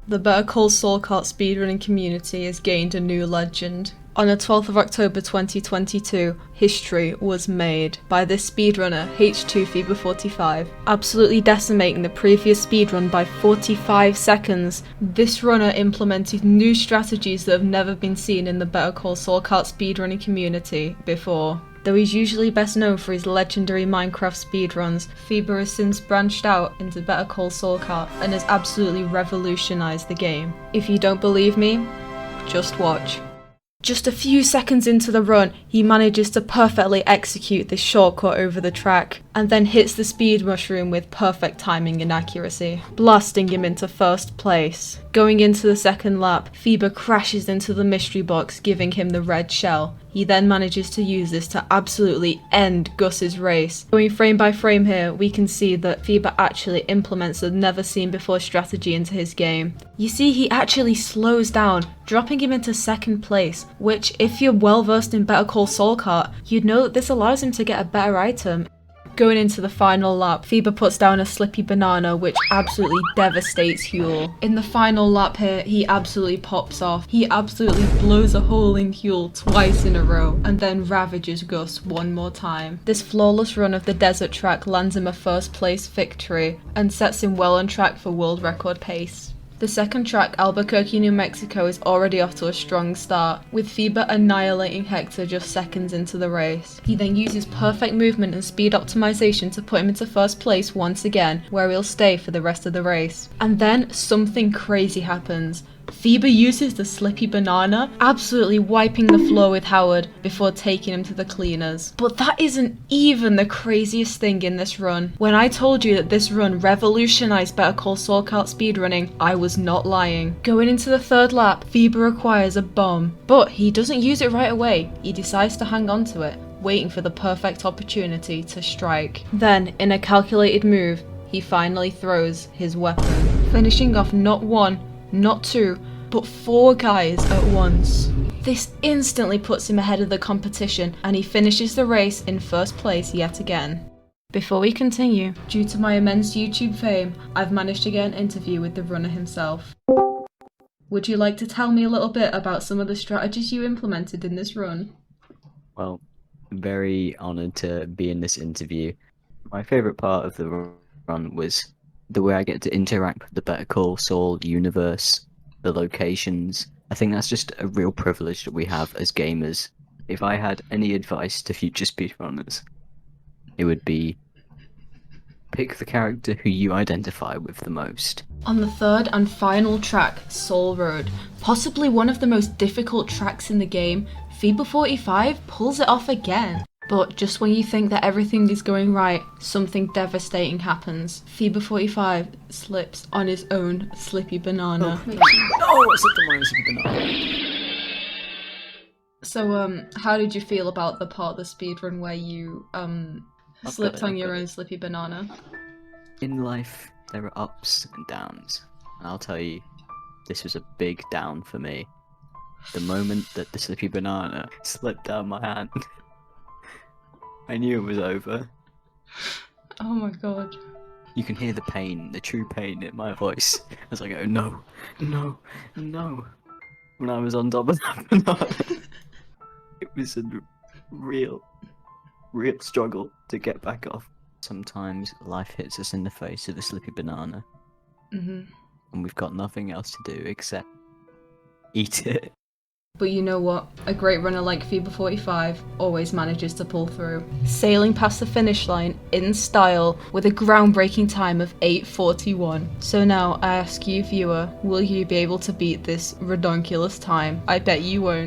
The Better Call Saul Kart speedrunning community has gained a new legend. On the 12th of October 2022, history was made by this speedrunner, H2 Fever45, absolutely decimating the previous speedrun by 45 seconds. This runner implemented new strategies that have never been seen in the Better Call Saul Kart speedrunning community before. Though he's usually best known for his legendary Minecraft speedruns, Fever has since branched out into Better Call Saul Kart and has absolutely revolutionized the game. If you don't believe me, just watch. Just a few seconds into the run, he manages to perfectly execute this shortcut over the track, and then hits the speed mushroom with perfect timing and accuracy, blasting him into first place. Going into the second lap, Fever crashes into the mystery box, giving him the red shell. He then manages to use this to absolutely end Gus's race. Going frame by frame here, we can see that Fever actually implements a never seen before strategy into his game. You see, he actually slows down, dropping him into second place, which, if you're well versed in Better Call Saul Kart, you'd know that this allows him to get a better item. Going into the final lap, Fever puts down a Slippy banana, which absolutely devastates Huel. In the final lap here, he absolutely pops off. He absolutely blows a hole in Huel twice in a row, and then ravages Gus one more time. This flawless run of the desert track lands him a first place victory, and sets him well on track for world record pace. The second track, Albuquerque, New Mexico, is already off to a strong start, with Fever annihilating Hector just seconds into the race. He then uses perfect movement and speed optimization to put him into first place once again, where he'll stay for the rest of the race. And then something crazy happens. Fever uses the Slippy banana, absolutely wiping the floor with Howard before taking him to the cleaners. But that isn't even the craziest thing in this run. When I told you that this run revolutionized Better Call Saul Kart speedrunning, I was not lying. Going into the third lap, Fever acquires a bomb, but he doesn't use it right away. He decides to hang on to it, waiting for the perfect opportunity to strike. Then, in a calculated move, he finally throws his weapon, finishing off not one, not two, but 4 guys at once. This instantly puts him ahead of the competition, and he finishes the race in first place yet again. Before we continue, due to my immense YouTube fame, I've managed to get an interview with the runner himself. Would you like to tell me a little bit about some of the strategies you implemented in this run? Well, very honoured to be in this interview. My favourite part of the run was the way I get to interact with the Better Call Saul universe, the locations. I think that's just a real privilege that we have as gamers. If I had any advice to future speedrunners, it would be pick the character who you identify with the most. On the third and final track, Saul Road, possibly one of the most difficult tracks in the game, Fever45 pulls it off again. But just when you think that everything is going right, something devastating happens. Fever45 slips on his own Slippy banana. Oh, I slipped on my own Slippy banana. So, how did you feel about the part of the speedrun where you, slipped on your own Slippy banana? In life, there are ups and downs. And I'll tell you, this was a big down for me. The moment that the Slippy banana slipped down my hand, I knew it was over. Oh my god. You can hear the pain, the true pain in my voice as I go, no, no, no. When I was on top of that banana, it was a real struggle to get back off. Sometimes life hits us in the face with a Slippy banana. And we've got nothing else to do except eat it. But you know what? A great runner like Fever45 always manages to pull through, sailing past the finish line in style with a groundbreaking time of 8:41. So now I ask you, viewer, will you be able to beat this redonkulous time? I bet you won't.